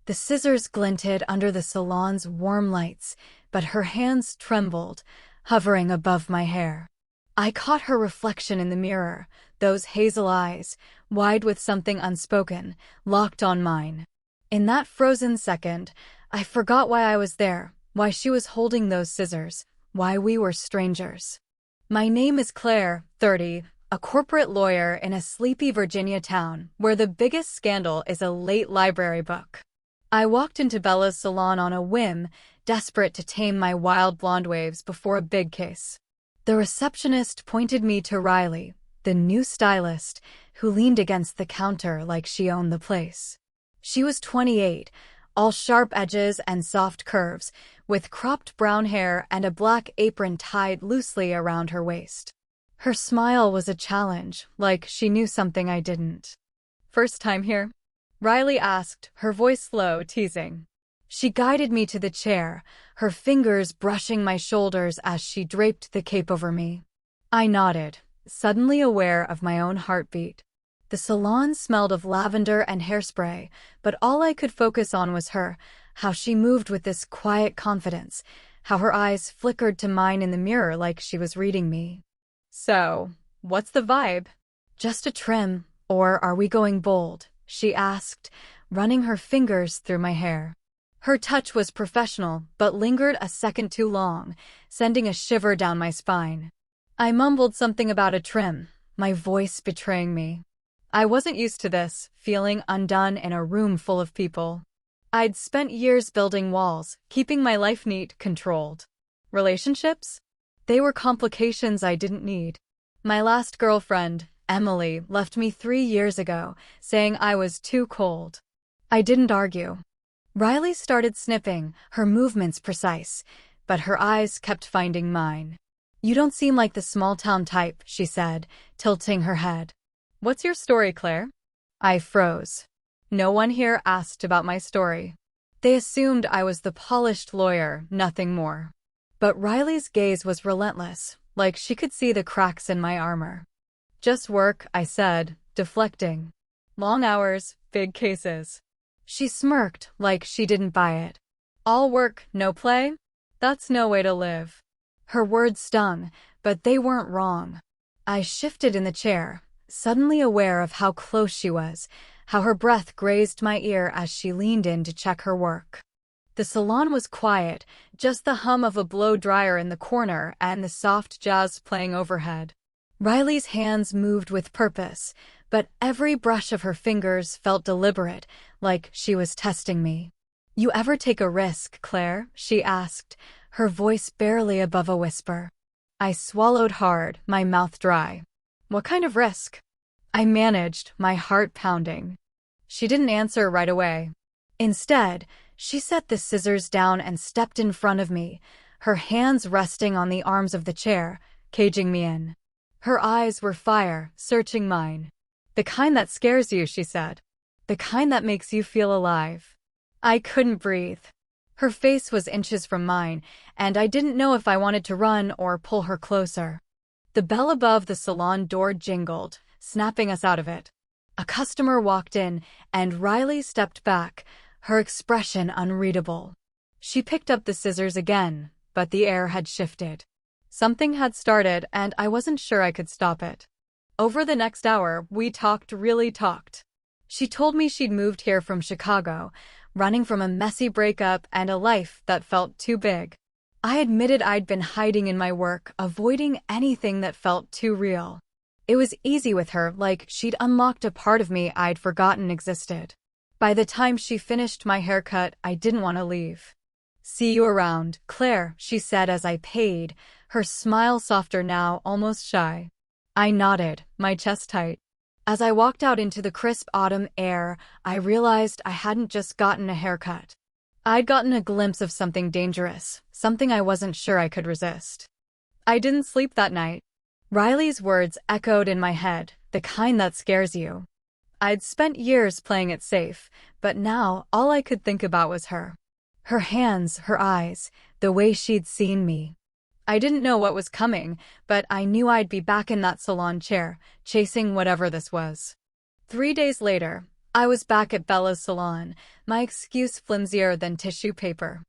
The scissors glinted under the salon's warm lights, but her hands trembled, hovering above my hair. I caught her reflection in the mirror, those hazel eyes, wide with something unspoken, locked on mine. In that frozen second, I forgot why I was there, why she was holding those scissors, why we were strangers. My name is Claire, 30, a corporate lawyer in a sleepy Virginia town where the biggest scandal is a late library book. I walked into Bella's salon on a whim, desperate to tame my wild blonde waves before a big case. The receptionist pointed me to Riley, the new stylist, who leaned against the counter like she owned the place. She was 28, all sharp edges and soft curves, with cropped brown hair and a black apron tied loosely around her waist. Her smile was a challenge, like she knew something I didn't. "First time here?" Riley asked, her voice low, teasing. She guided me to the chair, her fingers brushing my shoulders as she draped the cape over me. I nodded, suddenly aware of my own heartbeat. The salon smelled of lavender and hairspray, but all I could focus on was her, how she moved with this quiet confidence, how her eyes flickered to mine in the mirror like she was reading me. "So, what's the vibe? Just a trim, or are we going bold?" she asked, running her fingers through my hair. Her touch was professional, but lingered a second too long, sending a shiver down my spine. I mumbled something about a trim, my voice betraying me. I wasn't used to this, feeling undone in a room full of people. I'd spent years building walls, keeping my life neat, controlled. Relationships? They were complications I didn't need. My last girlfriend, Emily, left me 3 years ago, saying I was too cold. I didn't argue. Riley started snipping, her movements precise, but her eyes kept finding mine. "You don't seem like the small-town type," she said, tilting her head. "What's your story, Claire?" I froze. No one here asked about my story. They assumed I was the polished lawyer, nothing more. But Riley's gaze was relentless, like she could see the cracks in my armor. "Just work," I said, deflecting. "Long hours, big cases." She smirked like she didn't buy it. "All work, no play? That's no way to live." Her words stung, but they weren't wrong. I shifted in the chair, suddenly aware of how close she was, how her breath grazed my ear as she leaned in to check her work. The salon was quiet, just the hum of a blow-dryer in the corner and the soft jazz playing overhead. Riley's hands moved with purpose, but every brush of her fingers felt deliberate, like she was testing me. "You ever take a risk, Claire?" she asked, her voice barely above a whisper. I swallowed hard, my mouth dry. "What kind of risk?" I managed, my heart pounding. She didn't answer right away. Instead, she set the scissors down and stepped in front of me, her hands resting on the arms of the chair, caging me in. Her eyes were fire, searching mine. "The kind that scares you," she said. "The kind that makes you feel alive." I couldn't breathe. Her face was inches from mine, and I didn't know if I wanted to run or pull her closer. The bell above the salon door jingled, snapping us out of it. A customer walked in, and Riley stepped back, her expression unreadable. She picked up the scissors again, but the air had shifted. Something had started, and I wasn't sure I could stop it. Over the next hour, we really talked. She told me she'd moved here from Chicago, running from a messy breakup and a life that felt too big. I admitted I'd been hiding in my work, avoiding anything that felt too real. It was easy with her, like she'd unlocked a part of me I'd forgotten existed. By the time she finished my haircut, I didn't want to leave. "See you around, Claire," she said as I paid, her smile softer now, almost shy. I nodded, my chest tight. As I walked out into the crisp autumn air, I realized I hadn't just gotten a haircut. I'd gotten a glimpse of something dangerous, something I wasn't sure I could resist. "I didn't sleep that night." Riley's words echoed in my head, "the kind that scares you." I'd spent years playing it safe, but now all I could think about was her. Her hands, her eyes, the way she'd seen me. I didn't know what was coming, but I knew I'd be back in that salon chair, chasing whatever this was. 3 days later, I was back at Bella's salon, my excuse flimsier than tissue paper.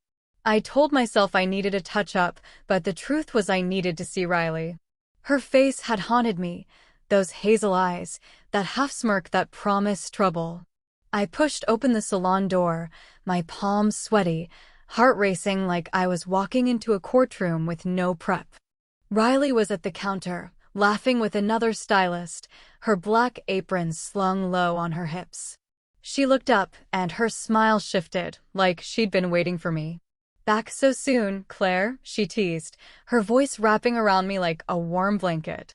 I told myself I needed a touch-up, but the truth was I needed to see Riley. Her face had haunted me, those hazel eyes, that half-smirk that promised trouble. I pushed open the salon door, my palms sweaty, heart racing like I was walking into a courtroom with no prep. Riley was at the counter, laughing with another stylist, her black apron slung low on her hips. She looked up, and her smile shifted, like she'd been waiting for me. "Back so soon, Claire," she teased, her voice wrapping around me like a warm blanket.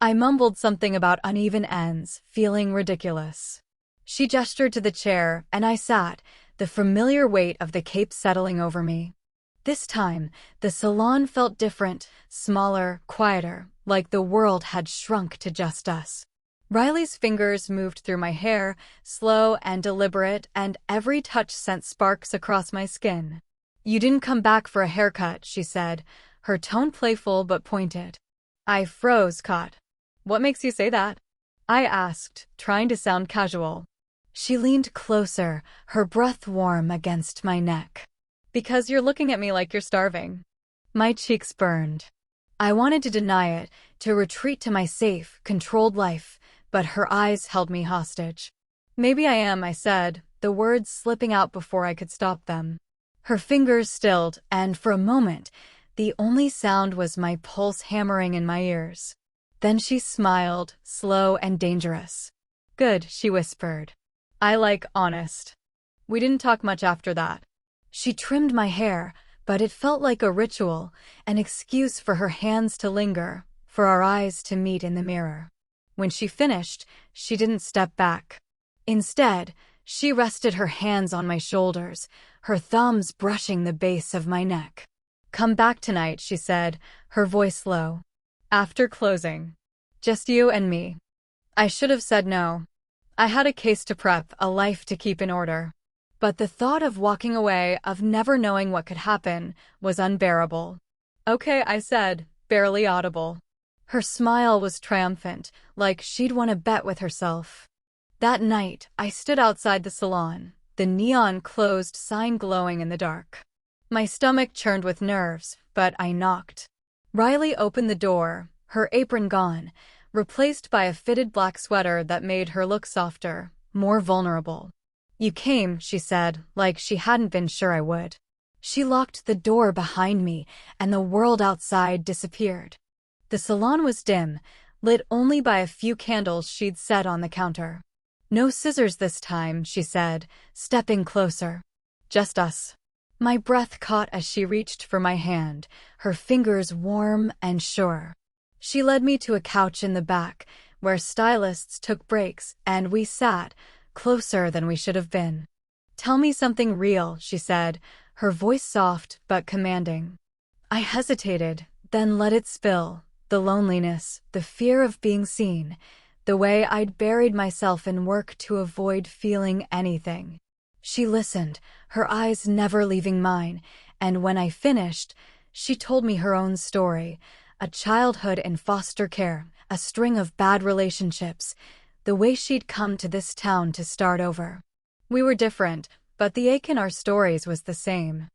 I mumbled something about uneven ends, feeling ridiculous. She gestured to the chair, and I sat, the familiar weight of the cape settling over me. This time, the salon felt different, smaller, quieter, like the world had shrunk to just us. Riley's fingers moved through my hair, slow and deliberate, and every touch sent sparks across my skin. "You didn't come back for a haircut," she said, her tone playful but pointed. I froze, caught. "What makes you say that?" I asked, trying to sound casual. She leaned closer, her breath warm against my neck. "Because you're looking at me like you're starving." My cheeks burned. I wanted to deny it, to retreat to my safe, controlled life, but her eyes held me hostage. "Maybe I am," I said, the words slipping out before I could stop them. Her fingers stilled, and for a moment, the only sound was my pulse hammering in my ears. Then she smiled, slow and dangerous. "Good," she whispered. "I like honest." We didn't talk much after that. She trimmed my hair, but it felt like a ritual, an excuse for her hands to linger, for our eyes to meet in the mirror. When she finished, she didn't step back. Instead, she rested her hands on my shoulders, her thumbs brushing the base of my neck. "Come back tonight," she said, her voice low. "After closing. Just you and me." I should have said no. I had a case to prep, a life to keep in order. But the thought of walking away, of never knowing what could happen, was unbearable. "Okay," I said, barely audible. Her smile was triumphant, like she'd won a bet with herself. That night, I stood outside the salon, the neon closed sign glowing in the dark. My stomach churned with nerves, but I knocked. Riley opened the door, her apron gone, replaced by a fitted black sweater that made her look softer, more vulnerable. "You came," she said, like she hadn't been sure I would. She locked the door behind me, and the world outside disappeared. The salon was dim, lit only by a few candles she'd set on the counter. "No scissors this time," she said, stepping closer. "Just us." My breath caught as she reached for my hand, her fingers warm and sure. She led me to a couch in the back, where stylists took breaks, and we sat, closer than we should have been. "Tell me something real," she said, her voice soft but commanding. I hesitated, then let it spill. The loneliness, the fear of being seen, the way I'd buried myself in work to avoid feeling anything. She listened, her eyes never leaving mine, and when I finished, she told me her own story, a childhood in foster care, a string of bad relationships, the way she'd come to this town to start over. We were different, but the ache in our stories was the same.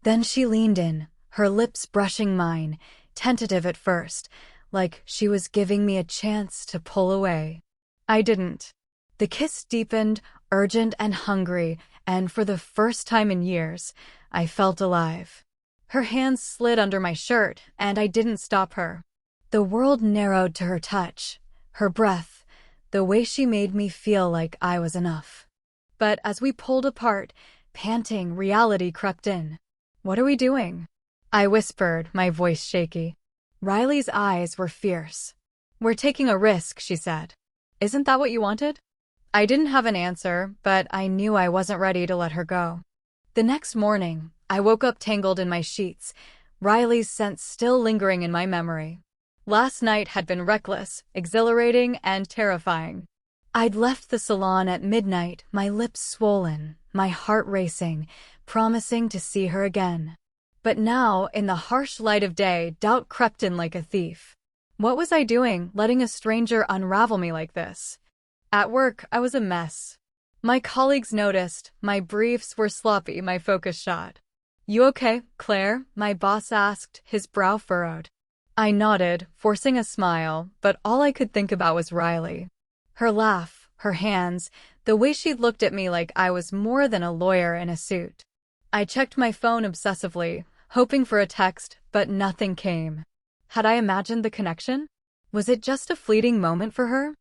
Then she leaned in, her lips brushing mine, tentative at first, like she was giving me a chance to pull away. I didn't. The kiss deepened, urgent and hungry, and for the first time in years, I felt alive. Her hands slid under my shirt, and I didn't stop her. The world narrowed to her touch, her breath, the way she made me feel like I was enough. But as we pulled apart, panting, reality crept in. "What are we doing?" I whispered, my voice shaky. Riley's eyes were fierce. "We're taking a risk," she said. "Isn't that what you wanted?" I didn't have an answer, but I knew I wasn't ready to let her go. The next morning, I woke up tangled in my sheets, Riley's scent still lingering in my memory. Last night had been reckless, exhilarating, and terrifying. I'd left the salon at midnight, my lips swollen, my heart racing, promising to see her again. But now, in the harsh light of day, doubt crept in like a thief. What was I doing, letting a stranger unravel me like this? At work, I was a mess. My colleagues noticed. My briefs were sloppy, my focus shot. You okay, Claire? My boss asked, his brow furrowed. I nodded, forcing a smile, but all I could think about was Riley. Her laugh, her hands, the way she looked at me like I was more than a lawyer in a suit. I checked my phone obsessively, hoping for a text, but nothing came. Had I imagined the connection? Was it just a fleeting moment for her?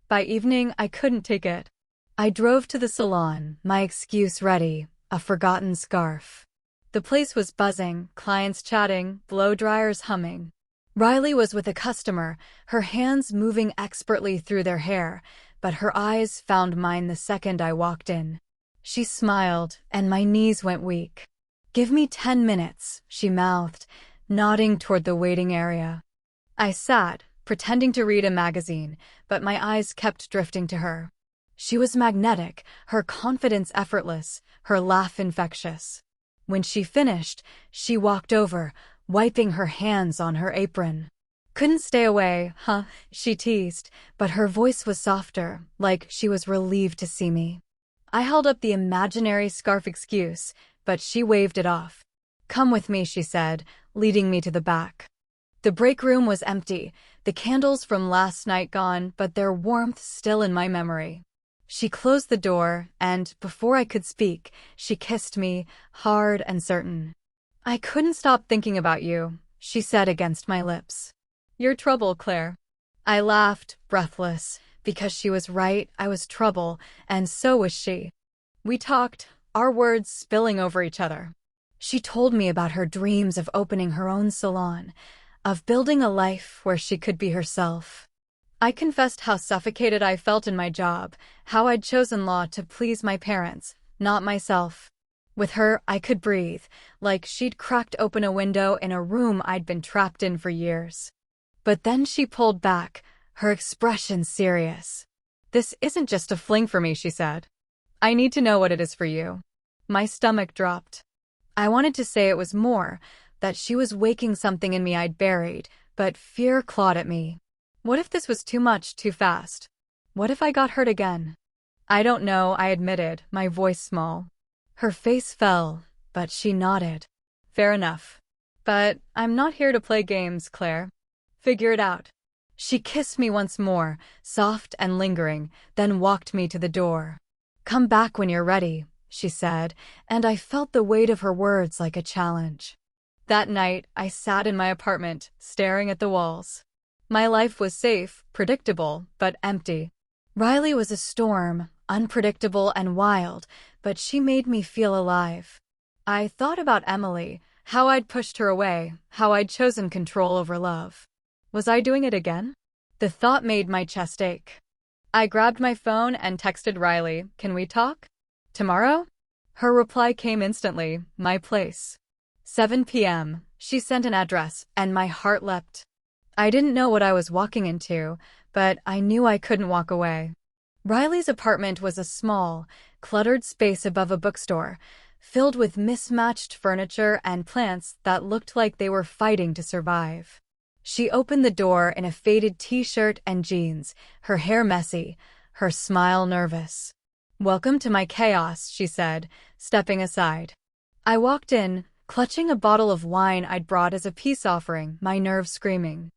By evening, I couldn't take it. I drove to the salon, my excuse ready, a forgotten scarf. The place was buzzing, clients chatting, blow dryers humming. Riley was with a customer, her hands moving expertly through their hair, but her eyes found mine the second I walked in. She smiled, and my knees went weak. Give me 10 minutes, she mouthed, nodding toward the waiting area. I sat, pretending to read a magazine, but my eyes kept drifting to her. She was magnetic, her confidence effortless, her laugh infectious. When she finished, she walked over, wiping her hands on her apron. Couldn't stay away, huh? She teased, but her voice was softer, like she was relieved to see me. I held up the imaginary scarf excuse, but she waved it off. Come with me, she said, leading me to the back. The break room was empty, the candles from last night gone, but their warmth still in my memory. She closed the door, and, before I could speak, she kissed me, hard and certain. I couldn't stop thinking about you, she said against my lips. You're trouble, Claire. I laughed, breathless, because she was right, I was trouble, and so was she. We talked, our words spilling over each other. She told me about her dreams of opening her own salon, of building a life where she could be herself. I confessed how suffocated I felt in my job, how I'd chosen law to please my parents, not myself. With her, I could breathe, like she'd cracked open a window in a room I'd been trapped in for years. But then she pulled back, her expression serious. This isn't just a fling for me, she said. I need to know what it is for you. My stomach dropped. I wanted to say it was more, that she was waking something in me I'd buried, but fear clawed at me. What if this was too much, too fast? What if I got hurt again? I don't know, I admitted, my voice small. Her face fell, but she nodded. Fair enough. But I'm not here to play games, Claire. Figure it out. She kissed me once more, soft and lingering, then walked me to the door. Come back when you're ready, she said, and I felt the weight of her words like a challenge. That night, I sat in my apartment, staring at the walls. My life was safe, predictable, but empty. Riley was a storm, unpredictable and wild, but she made me feel alive. I thought about Emily, how I'd pushed her away, how I'd chosen control over love. Was I doing it again? The thought made my chest ache. I grabbed my phone and texted Riley, "Can we talk? Tomorrow?" Her reply came instantly, my place. 7 p.m. She sent an address, and my heart leapt. I didn't know what I was walking into, but I knew I couldn't walk away. Riley's apartment was a small, cluttered space above a bookstore, filled with mismatched furniture and plants that looked like they were fighting to survive. She opened the door in a faded t-shirt and jeans, her hair messy, her smile nervous. "Welcome to my chaos," she said, stepping aside. I walked in, clutching a bottle of wine I'd brought as a peace offering, my nerves screaming.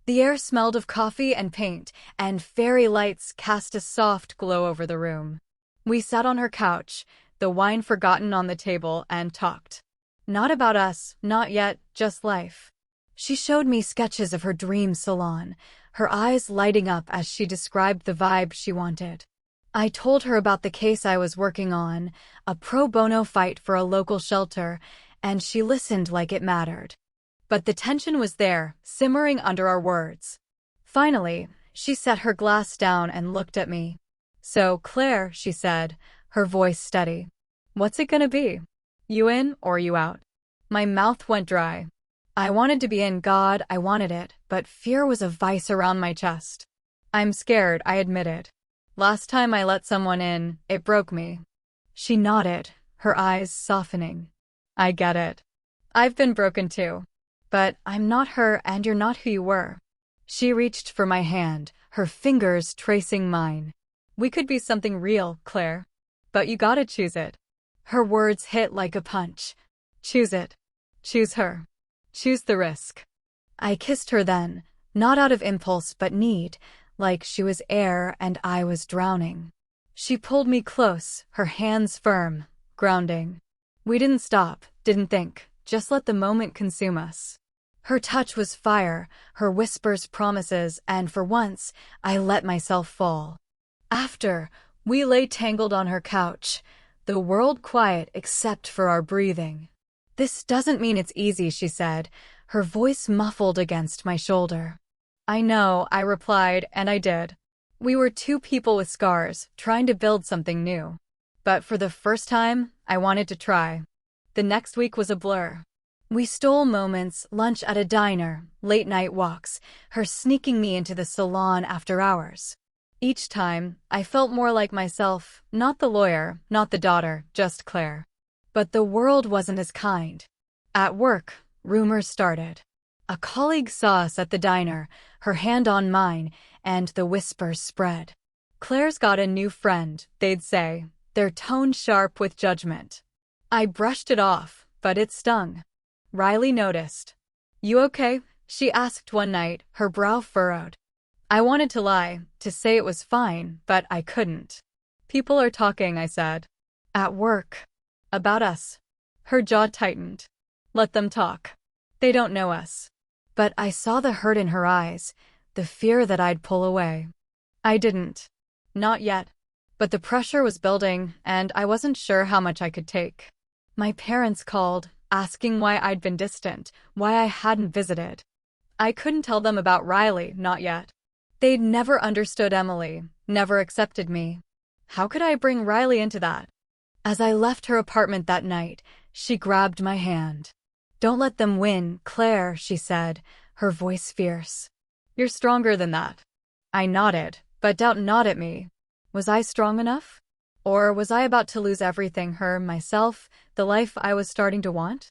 The air smelled of coffee and paint, and fairy lights cast a soft glow over the room. We sat on her couch, the wine forgotten on the table, and talked. Not about us, not yet, just life. She showed me sketches of her dream salon, her eyes lighting up as she described the vibe she wanted. I told her about the case I was working on, a pro bono fight for a local shelter, and she listened like it mattered. But the tension was there, simmering under our words. Finally, she set her glass down and looked at me. "So, Claire," she said, her voice steady. "What's it gonna be? You in or you out?" My mouth went dry. I wanted to be in, God, I wanted it, but fear was a vice around my chest. "I'm scared," I admitted. "Last time I let someone in, it broke me." She nodded, her eyes softening. "I get it. I've been broken too. But I'm not her and you're not who you were." She reached for my hand, her fingers tracing mine. "We could be something real, Claire." but you gotta choose it. Her words hit like a punch. Choose it. Choose her. Choose the risk. I kissed her then, not out of impulse but need, like she was air and I was drowning. She pulled me close, her hands firm, grounding. We didn't stop, didn't think, just let the moment consume us. Her touch was fire, her whispers promises, and for once, I let myself fall. After, we lay tangled on her couch, the world quiet except for our breathing. This doesn't mean it's easy, she said, her voice muffled against my shoulder. I know, I replied, and I did. We were two people with scars, trying to build something new. But for the first time, I wanted to try. The next week was a blur. We stole moments, lunch at a diner, late-night walks, her sneaking me into the salon after hours. Each time, I felt more like myself, not the lawyer, not the daughter, just Claire. But the world wasn't as kind. At work, rumors started. A colleague saw us at the diner, her hand on mine, and the whispers spread. Claire's got a new friend, they'd say, their tone sharp with judgment. I brushed it off, but it stung. Riley noticed. You okay? She asked one night, her brow furrowed. I wanted to lie, to say it was fine, but I couldn't. People are talking, I said. At work. About us. Her jaw tightened. Let them talk. They don't know us. But I saw the hurt in her eyes, the fear that I'd pull away. I didn't. Not yet. But the pressure was building, and I wasn't sure how much I could take. My parents called, asking why I'd been distant, why I hadn't visited. I couldn't tell them about Riley, not yet. They'd never understood Emily, never accepted me. How could I bring Riley into that? As I left her apartment that night, she grabbed my hand. Don't let them win, Claire, she said, her voice fierce. You're stronger than that. I nodded, but doubt not at me. Was I strong enough? Or was I about to lose everything, her, myself, the life I was starting to want?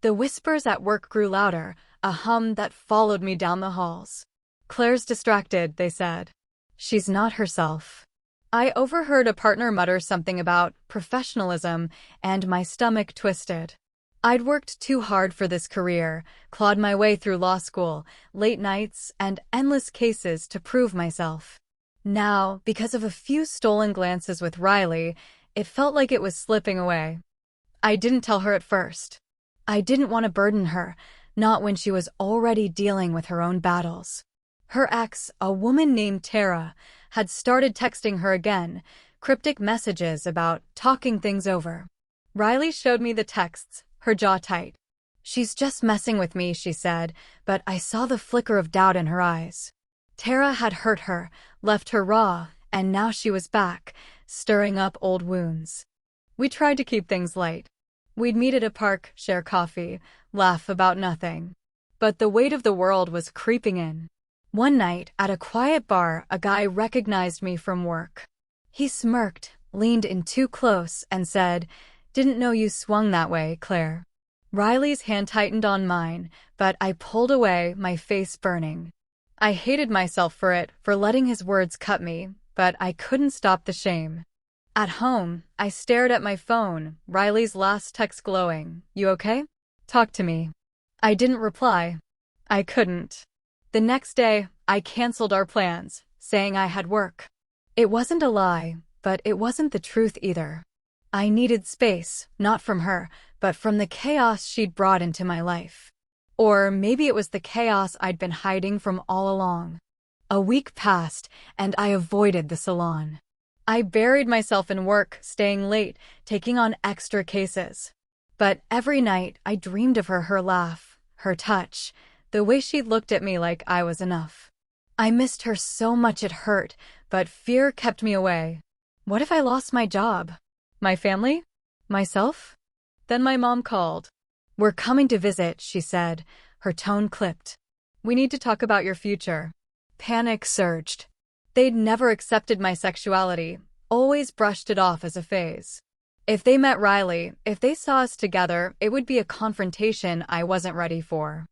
The whispers at work grew louder, a hum that followed me down the halls. Claire's distracted, they said. She's not herself. I overheard a partner mutter something about professionalism, and my stomach twisted. I'd worked too hard for this career, clawed my way through law school, late nights, and endless cases to prove myself. Now, because of a few stolen glances with Riley, it felt like it was slipping away. I didn't tell her at first. I didn't want to burden her, not when she was already dealing with her own battles. Her ex, a woman named Tara, had started texting her again, cryptic messages about talking things over. Riley showed me the texts, her jaw tight. She's just messing with me, she said, but I saw the flicker of doubt in her eyes. Tara had hurt her, left her raw, and now she was back, stirring up old wounds. We tried to keep things light. We'd meet at a park, share coffee, laugh about nothing. But the weight of the world was creeping in. One night, at a quiet bar, a guy recognized me from work. He smirked, leaned in too close, and said, "Didn't know you swung that way, Claire." Riley's hand tightened on mine, but I pulled away, my face burning. I hated myself for it, for letting his words cut me, but I couldn't stop the shame. At home, I stared at my phone, Riley's last text glowing. You okay? Talk to me. I didn't reply. I couldn't. The next day, I canceled our plans, saying I had work. It wasn't a lie, but it wasn't the truth either. I needed space, not from her, but from the chaos she'd brought into my life. Or maybe it was the chaos I'd been hiding from all along. A week passed, and I avoided the salon. I buried myself in work, staying late, taking on extra cases. But every night, I dreamed of her, her laugh, her touch, the way she looked at me like I was enough. I missed her so much it hurt, but fear kept me away. What if I lost my job? My family? Myself? Then my mom called. "We're coming to visit," she said, her tone clipped. "We need to talk about your future." Panic surged. They'd never accepted my sexuality, always brushed it off as a phase. If they met Riley, if they saw us together, it would be a confrontation I wasn't ready for.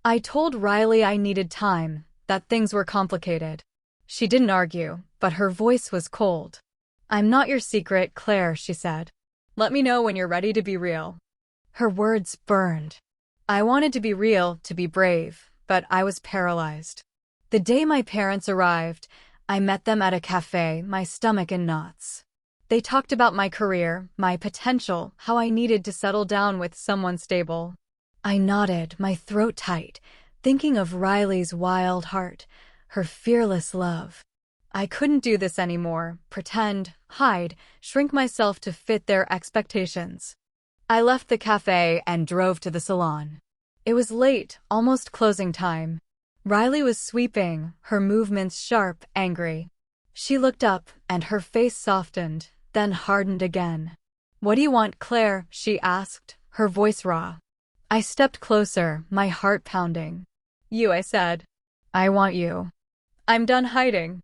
I told Riley I needed time, that things were complicated. She didn't argue, but her voice was cold. "I'm not your secret, Claire," she said. "Let me know when you're ready to be real." Her words burned. I wanted to be real, to be brave, but I was paralyzed. The day my parents arrived, I met them at a cafe, my stomach in knots. They talked about my career, my potential, how I needed to settle down with someone stable. I nodded, my throat tight, thinking of Riley's wild heart, her fearless love. I couldn't do this anymore, pretend, hide, shrink myself to fit their expectations. I left the cafe and drove to the salon. It was late, almost closing time. Riley was sweeping, her movements sharp, angry. She looked up, and her face softened, then hardened again. "What do you want, Claire?" she asked, her voice raw. I stepped closer, my heart pounding. "You," I said. "I want you. I'm done hiding."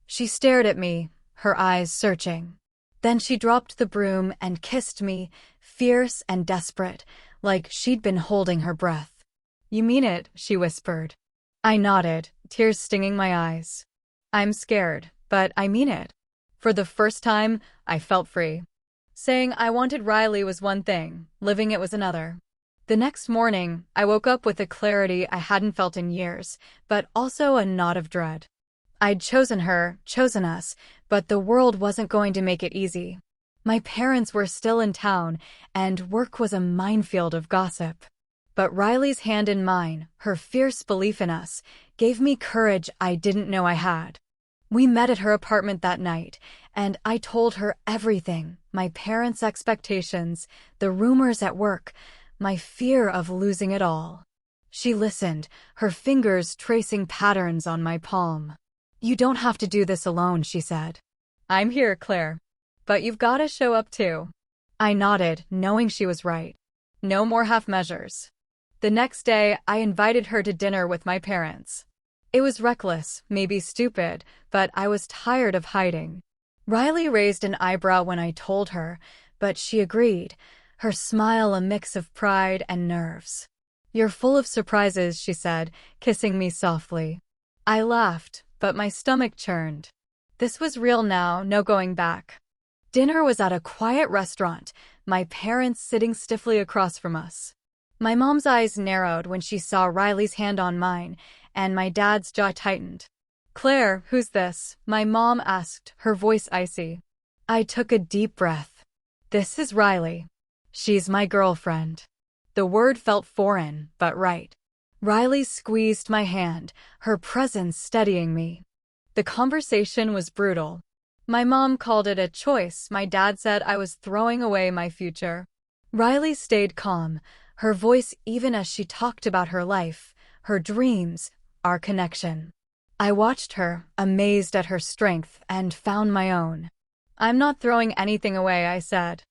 She stared at me, her eyes searching. Then she dropped the broom and kissed me, fierce and desperate, like she'd been holding her breath. "You mean it," she whispered. I nodded, tears stinging my eyes. "I'm scared, but I mean it." For the first time, I felt free. Saying I wanted Riley was one thing, living it was another. The next morning, I woke up with a clarity I hadn't felt in years, but also a knot of dread. I'd chosen her, chosen us, but the world wasn't going to make it easy. My parents were still in town, and work was a minefield of gossip. But Riley's hand in mine, her fierce belief in us, gave me courage I didn't know I had. We met at her apartment that night, and I told her everything, my parents' expectations, the rumors at work, my fear of losing it all. She listened, her fingers tracing patterns on my palm. "You don't have to do this alone," she said. "I'm here, Claire. But you've got to show up too." I nodded, knowing she was right. No more half measures. The next day, I invited her to dinner with my parents. It was reckless, maybe stupid, but I was tired of hiding. Riley raised an eyebrow when I told her, but she agreed, her smile a mix of pride and nerves. "You're full of surprises," she said, kissing me softly. I laughed, but my stomach churned. This was real now, no going back. Dinner was at a quiet restaurant, my parents sitting stiffly across from us. My mom's eyes narrowed when she saw Riley's hand on mine, and my dad's jaw tightened. "Claire, who's this?" my mom asked, her voice icy. I took a deep breath. "This is Riley. She's my girlfriend." The word felt foreign, but right. Riley squeezed my hand, her presence steadying me. The conversation was brutal. My mom called it a choice, my dad said I was throwing away my future. Riley stayed calm, her voice even as she talked about her life, her dreams, our connection. I watched her, amazed at her strength, and found my own. "I'm not throwing anything away," I said.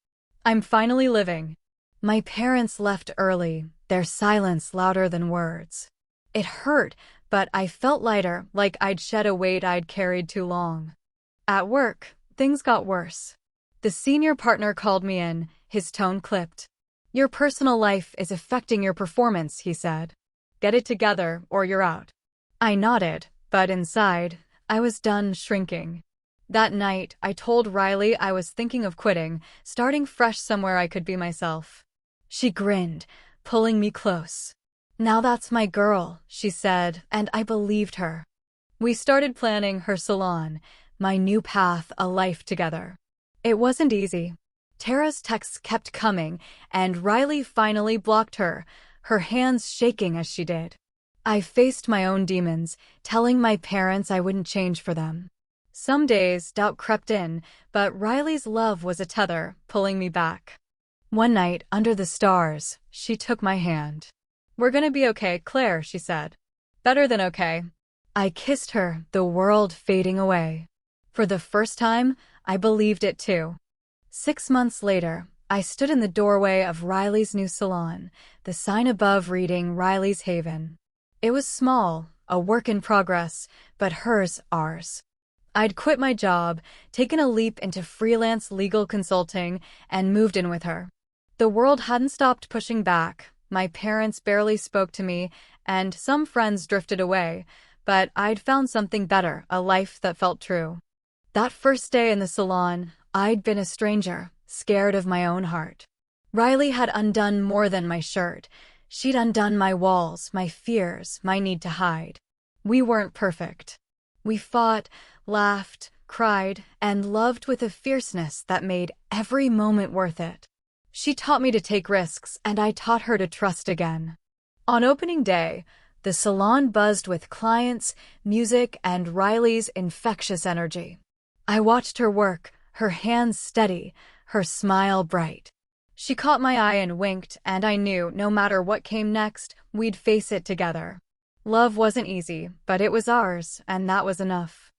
"I'm finally living." My parents left early, their silence louder than words. It hurt, but I felt lighter, like I'd shed a weight I'd carried too long. At work, things got worse. The senior partner called me in, his tone clipped. "Your personal life is affecting your performance," he said. "Get it together, or you're out." I nodded, but inside, I was done shrinking. That night, I told Riley I was thinking of quitting, starting fresh somewhere I could be myself. She grinned, pulling me close. "Now that's my girl," she said, and I believed her. We started planning her salon, my new path, a life together. It wasn't easy. Tara's texts kept coming, and Riley finally blocked her, her hands shaking as she did. I faced my own demons, telling my parents I wouldn't change for them. Some days, doubt crept in, but Riley's love was a tether, pulling me back. One night, under the stars, she took my hand. "We're gonna be okay, Claire," she said. "Better than okay." I kissed her, the world fading away. For the first time, I believed it too. 6 months later, I stood in the doorway of Riley's new salon, the sign above reading Riley's Haven. It was small, a work in progress, but hers, ours. I'd quit my job, taken a leap into freelance legal consulting, and moved in with her. The world hadn't stopped pushing back. My parents barely spoke to me, and some friends drifted away, but I'd found something better, a life that felt true. That first day in the salon, I'd been a stranger, scared of my own heart. Riley had undone more than my shirt. She'd undone my walls, my fears, my need to hide. We weren't perfect. We fought, laughed, cried, and loved with a fierceness that made every moment worth it. She taught me to take risks, and I taught her to trust again. On opening day, the salon buzzed with clients, music, and Riley's infectious energy. I watched her work, her hands steady, her smile bright. She caught my eye and winked, and I knew no matter what came next, we'd face it together. Love wasn't easy, but it was ours, and that was enough.